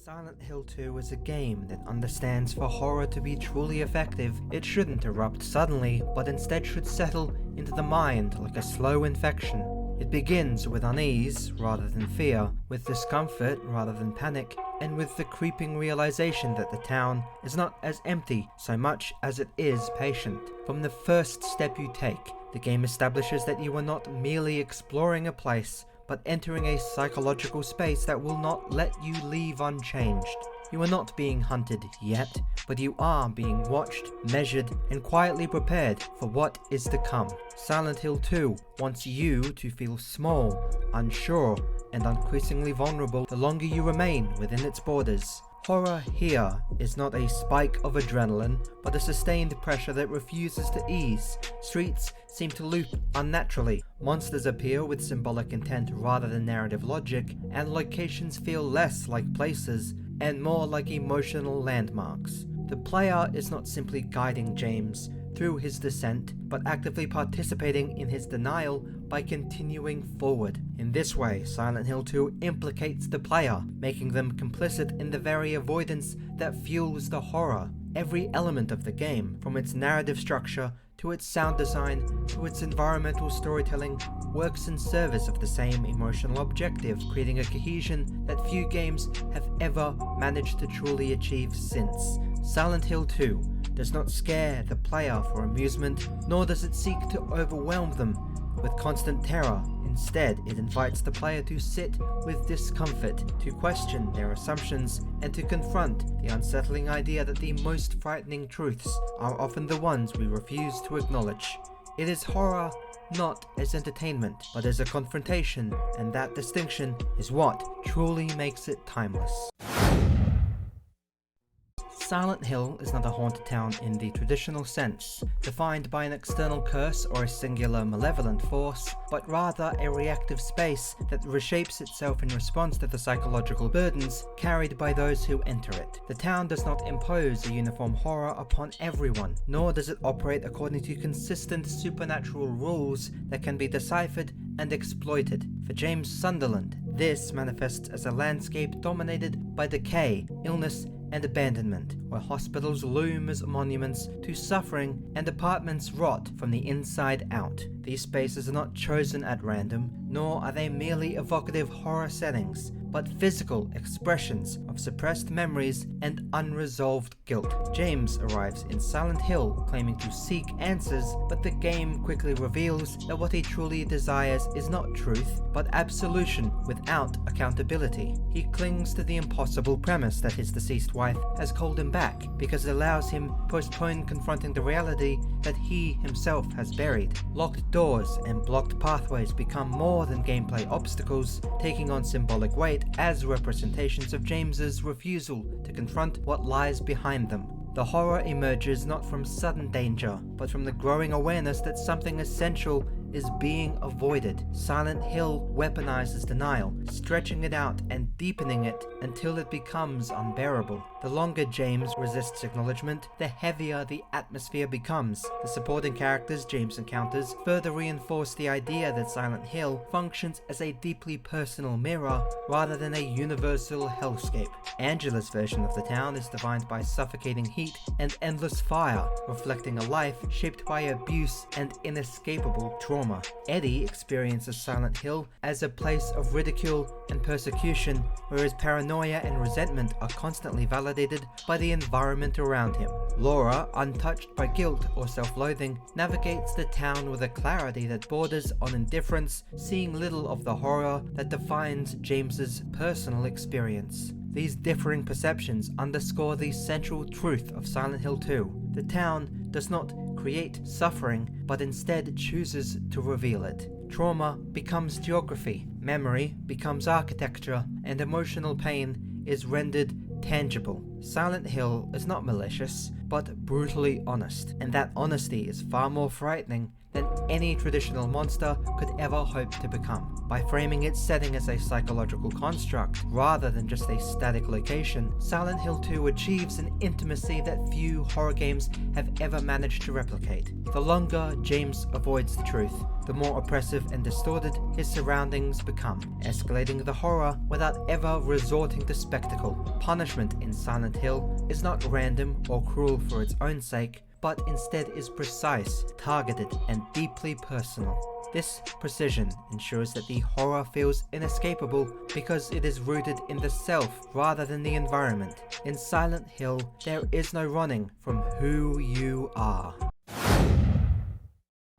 Silent Hill 2 is a game that understands for horror to be truly effective, it shouldn't erupt suddenly, but instead should settle into the mind like a slow infection. It begins with unease rather than fear, with discomfort rather than panic, and with the creeping realization that the town is not as empty so much as it is patient. From the first step you take, the game establishes that you are not merely exploring a place, but entering a psychological space that will not let you leave unchanged. You are not being hunted yet, but you are being watched, measured, and quietly prepared for what is to come. Silent Hill 2 wants you to feel small, unsure, and increasingly vulnerable the longer you remain within its borders. Horror here is not a spike of adrenaline, but a sustained pressure that refuses to ease. Streets seem to loop unnaturally, monsters appear with symbolic intent rather than narrative logic, and locations feel less like places and more like emotional landmarks. The player is not simply guiding James through his descent, but actively participating in his denial by continuing forward. In this way, Silent Hill 2 implicates the player, making them complicit in the very avoidance that fuels the horror. Every element of the game, from its narrative structure to its sound design to its environmental storytelling, works in service of the same emotional objective, creating a cohesion that few games have ever managed to truly achieve since. Silent Hill 2 does not scare the player for amusement, nor does it seek to overwhelm them with constant terror. Instead, it invites the player to sit with discomfort, to question their assumptions, and to confront the unsettling idea that the most frightening truths are often the ones we refuse to acknowledge. It is horror not as entertainment, but as a confrontation, and that distinction is what truly makes it timeless. Silent Hill is not a haunted town in the traditional sense, defined by an external curse or a singular malevolent force, but rather a reactive space that reshapes itself in response to the psychological burdens carried by those who enter it. The town does not impose a uniform horror upon everyone, nor does it operate according to consistent supernatural rules that can be deciphered and exploited. For James Sunderland, this manifests as a landscape dominated by decay, illness, and abandonment, where hospitals loom as monuments to suffering and apartments rot from the inside out. These spaces are not chosen at random, nor are they merely evocative horror settings, but physical expressions of suppressed memories and unresolved guilt. James arrives in Silent Hill claiming to seek answers, but the game quickly reveals that what he truly desires is not truth, but absolution without accountability. He clings to the impossible premise that his deceased wife has called him back because it allows him to postpone confronting the reality that he himself has buried. Locked doors and blocked pathways become more than gameplay obstacles, taking on symbolic weight as representations of James's refusal to confront what lies behind them. The horror emerges not from sudden danger, but from the growing awareness that something essential is being avoided. Silent Hill weaponizes denial, stretching it out and deepening it until it becomes unbearable. The longer James resists acknowledgement, the heavier the atmosphere becomes. The supporting characters James encounters further reinforce the idea that Silent Hill functions as a deeply personal mirror rather than a universal hellscape. Angela's version of the town is defined by suffocating heat and endless fire, reflecting a life shaped by abuse and inescapable trauma. Eddie experiences Silent Hill as a place of ridicule and persecution, where his paranoia and resentment are constantly validated by the environment around him. Laura, untouched by guilt or self-loathing, navigates the town with a clarity that borders on indifference, seeing little of the horror that defines James's personal experience. These differing perceptions underscore the central truth of Silent Hill 2. The town does not create suffering, but instead chooses to reveal it. Trauma becomes geography, memory becomes architecture, and emotional pain is rendered tangible. Silent Hill is not malicious, but brutally honest, and that honesty is far more frightening than any traditional monster could ever hope to become. By framing its setting as a psychological construct, rather than just a static location, Silent Hill 2 achieves an intimacy that few horror games have ever managed to replicate. The longer James avoids the truth, the more oppressive and distorted his surroundings become, escalating the horror without ever resorting to spectacle. Punishment in Silent Hill is not random or cruel for its own sake, but instead is precise, targeted, and deeply personal. This precision ensures that the horror feels inescapable because it is rooted in the self rather than the environment. In Silent Hill, there is no running from who you are.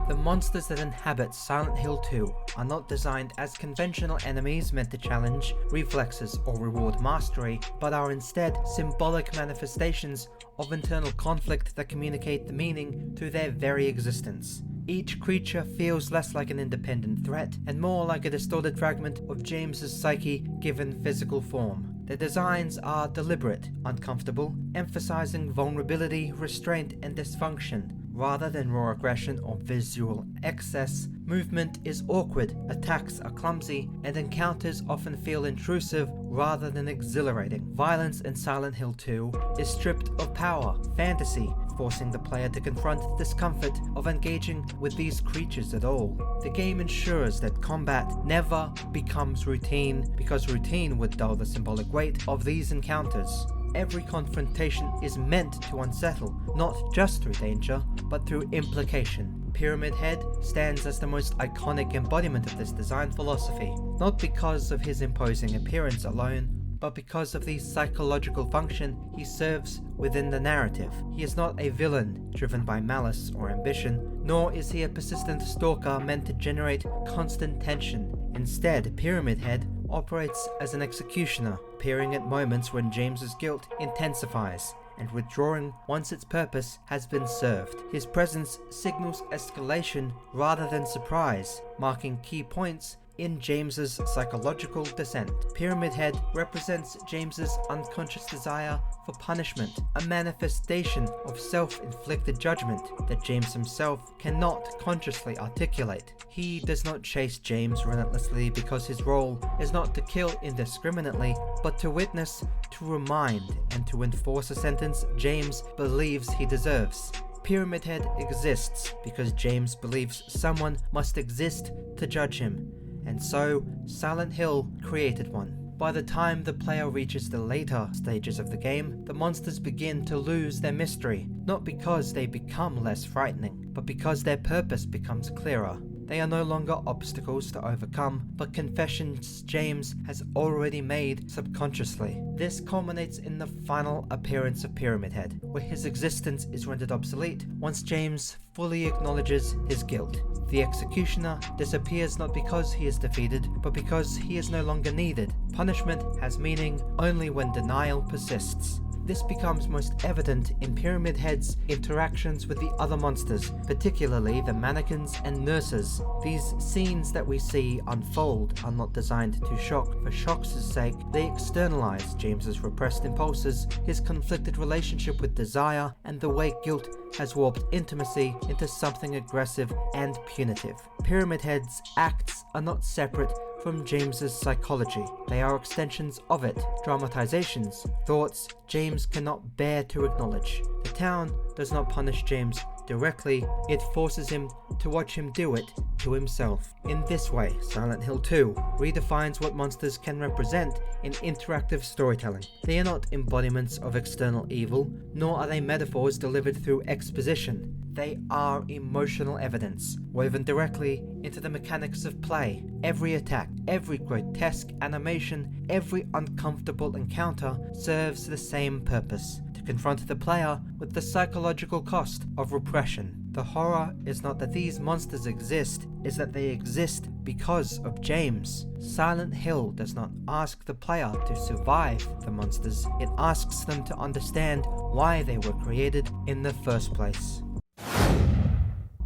The monsters that inhabit Silent Hill 2 are not designed as conventional enemies meant to challenge reflexes or reward mastery, but are instead symbolic manifestations of internal conflict that communicate the meaning through their very existence. Each creature feels less like an independent threat and more like a distorted fragment of James's psyche given physical form. Their designs are deliberate, uncomfortable, emphasizing vulnerability, restraint, and dysfunction. Rather than raw aggression or visual excess, movement is awkward, attacks are clumsy, and encounters often feel intrusive rather than exhilarating. Violence in Silent Hill 2 is stripped of power, fantasy, forcing the player to confront the discomfort of engaging with these creatures at all. The game ensures that combat never becomes routine, because routine would dull the symbolic weight of these encounters. Every confrontation is meant to unsettle, not just through danger, but through implication. Pyramid Head stands as the most iconic embodiment of this design philosophy, not because of his imposing appearance alone, but because of the psychological function he serves within the narrative. He is not a villain driven by malice or ambition, nor is he a persistent stalker meant to generate constant tension. Instead, Pyramid Head operates as an executioner, appearing at moments when James's guilt intensifies, and withdrawing once its purpose has been served. His presence signals escalation rather than surprise, marking key points in James's psychological descent. Pyramid Head represents James's unconscious desire for punishment, a manifestation of self-inflicted judgment that James himself cannot consciously articulate. He does not chase James relentlessly because his role is not to kill indiscriminately, but to witness, to remind, and to enforce a sentence James believes he deserves. Pyramid Head exists because James believes someone must exist to judge him, and so Silent Hill created one. By the time the player reaches the later stages of the game, the monsters begin to lose their mystery, not because they become less frightening, but because their purpose becomes clearer. They are no longer obstacles to overcome, but confessions James has already made subconsciously. This culminates in the final appearance of Pyramid Head, where his existence is rendered obsolete once James fully acknowledges his guilt. The executioner disappears not because he is defeated, but because he is no longer needed. Punishment has meaning only when denial persists. This becomes most evident in Pyramid Head's interactions with the other monsters, particularly the mannequins and nurses. These scenes that we see unfold are not designed to shock for shock's sake. They externalize James's repressed impulses, his conflicted relationship with desire, and the way guilt has warped intimacy into something aggressive and punitive. Pyramid Head's acts are not separate from James's psychology. They are extensions of it, dramatizations, thoughts James cannot bear to acknowledge. The town does not punish James directly, it forces him to watch him do it to himself. In this way, Silent Hill 2 redefines what monsters can represent in interactive storytelling. They are not embodiments of external evil, nor are they metaphors delivered through exposition. They are emotional evidence, woven directly into the mechanics of play. Every attack, every grotesque animation, every uncomfortable encounter serves the same purpose: to confront the player with the psychological cost of repression. The horror is not that these monsters exist, is that they exist because of James. Silent Hill does not ask the player to survive the monsters, it asks them to understand why they were created in the first place.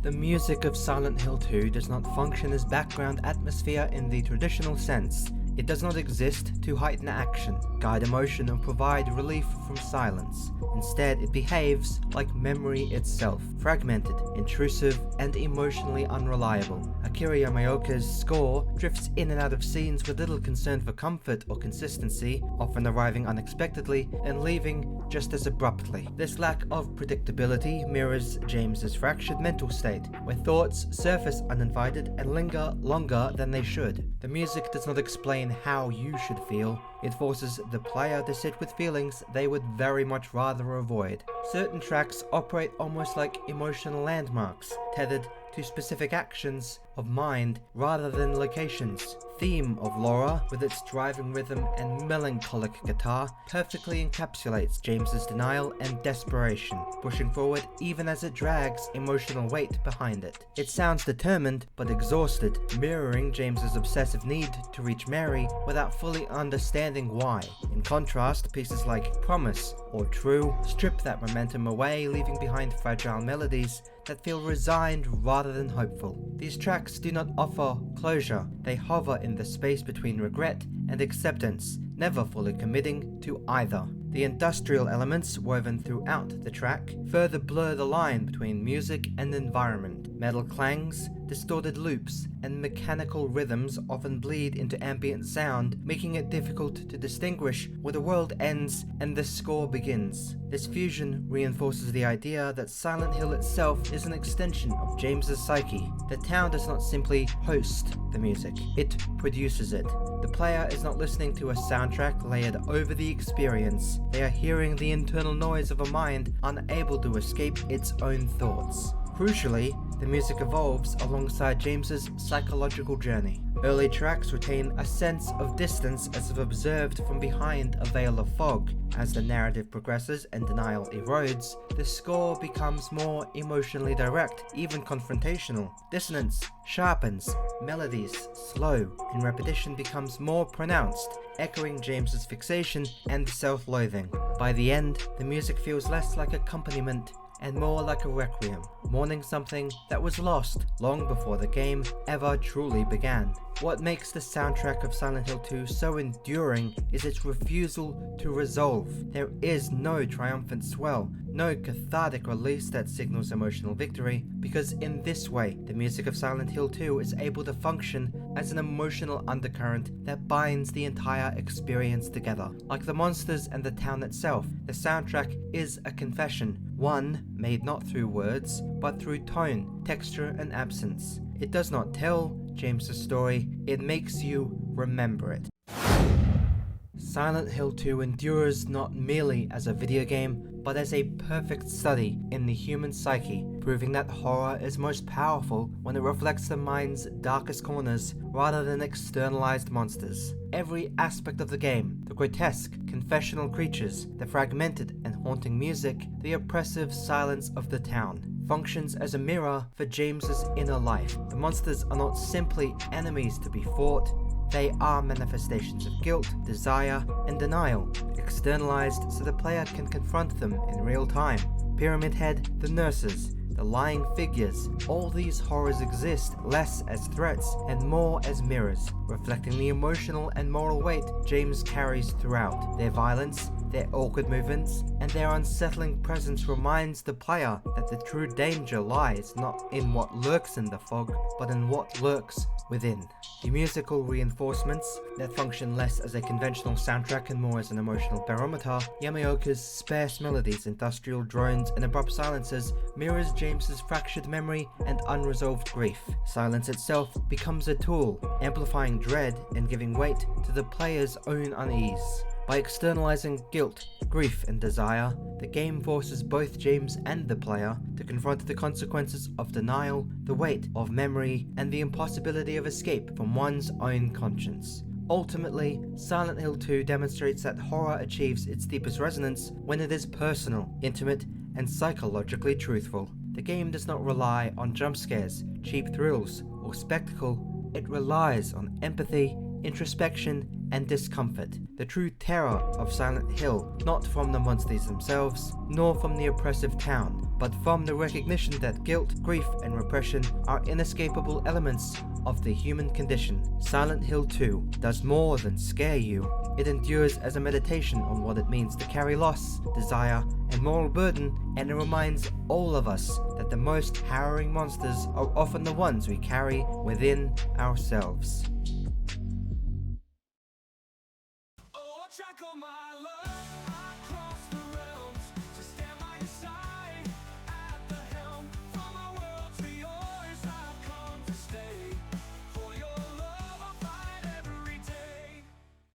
The music of Silent Hill 2 does not function as background atmosphere in the traditional sense. It does not exist to heighten action, guide emotion, or provide relief from silence. Instead, it behaves like memory itself, fragmented, intrusive, and emotionally unreliable. Akira Yamaoka's score drifts in and out of scenes with little concern for comfort or consistency, often arriving unexpectedly and leaving just as abruptly. This lack of predictability mirrors James's fractured mental state, where thoughts surface uninvited and linger longer than they should. The music does not explain how you should feel. It forces the player to sit with feelings they would very much rather avoid. Certain tracks operate almost like emotional landmarks, tethered to specific actions of mind rather than locations. Theme of Laura, with its driving rhythm and melancholic guitar, perfectly encapsulates James's denial and desperation, pushing forward even as it drags emotional weight behind it. It sounds determined but exhausted, mirroring James's obsessive need to reach Mary without fully understanding why. In contrast, pieces like Promise or True strip that momentum away, leaving behind fragile melodies that feel resigned rather than hopeful. These tracks do not offer closure, they hover in the space between regret and acceptance, never fully committing to either. The industrial elements woven throughout the track further blur the line between music and environment. Metal clangs, distorted loops, and mechanical rhythms often bleed into ambient sound, making it difficult to distinguish where the world ends and the score begins. This fusion reinforces the idea that Silent Hill itself is an extension of James's psyche. The town does not simply host the music, it produces it. The player is not listening to a soundtrack layered over the experience. They are hearing the internal noise of a mind unable to escape its own thoughts. Crucially, the music evolves alongside James's psychological journey. Early tracks retain a sense of distance as if observed from behind a veil of fog. As the narrative progresses and denial erodes, the score becomes more emotionally direct, even confrontational. Dissonance sharpens, melodies slow, and repetition becomes more pronounced, echoing James's fixation and self-loathing. By the end, the music feels less like accompaniment and more like a requiem, mourning something that was lost long before the game ever truly began. What makes the soundtrack of Silent Hill 2 so enduring is its refusal to resolve. There is no triumphant swell, no cathartic release that signals emotional victory, because in this way, the music of Silent Hill 2 is able to function as an emotional undercurrent that binds the entire experience together. Like the monsters and the town itself, the soundtrack is a confession, one made not through words, but through tone, texture, and absence. It does not tell James's story, it makes you remember it. Silent Hill 2 endures not merely as a video game, but as a perfect study in the human psyche, proving that horror is most powerful when it reflects the mind's darkest corners rather than externalized monsters. Every aspect of the game, the grotesque, confessional creatures, the fragmented and haunting music, the oppressive silence of the town, functions as a mirror for James's inner life. The monsters are not simply enemies to be fought, they are manifestations of guilt, desire, and denial, externalized so the player can confront them in real time. Pyramid Head, the nurses, the lying figures, all these horrors exist less as threats and more as mirrors, reflecting the emotional and moral weight James carries throughout. Their violence, their awkward movements, and their unsettling presence reminds the player that the true danger lies not in what lurks in the fog, but in what lurks within. The musical reinforcements that function less as a conventional soundtrack and more as an emotional barometer, Yamaoka's sparse melodies, industrial drones, and abrupt silences mirrors James's fractured memory and unresolved grief. Silence itself becomes a tool, amplifying dread and giving weight to the player's own unease. By externalizing guilt, grief, and desire, the game forces both James and the player to confront the consequences of denial, the weight of memory, and the impossibility of escape from one's own conscience. Ultimately, Silent Hill 2 demonstrates that horror achieves its deepest resonance when it is personal, intimate, and psychologically truthful. The game does not rely on jump scares, cheap thrills, or spectacle. It relies on empathy, introspection, and discomfort. The true terror of Silent Hill, not from the monsters themselves, nor from the oppressive town, but from the recognition that guilt, grief, and repression are inescapable elements of the human condition. Silent Hill 2 does more than scare you. It endures as a meditation on what it means to carry loss, desire, and moral burden, and it reminds all of us that the most harrowing monsters are often the ones we carry within ourselves. Oh, I track all my love.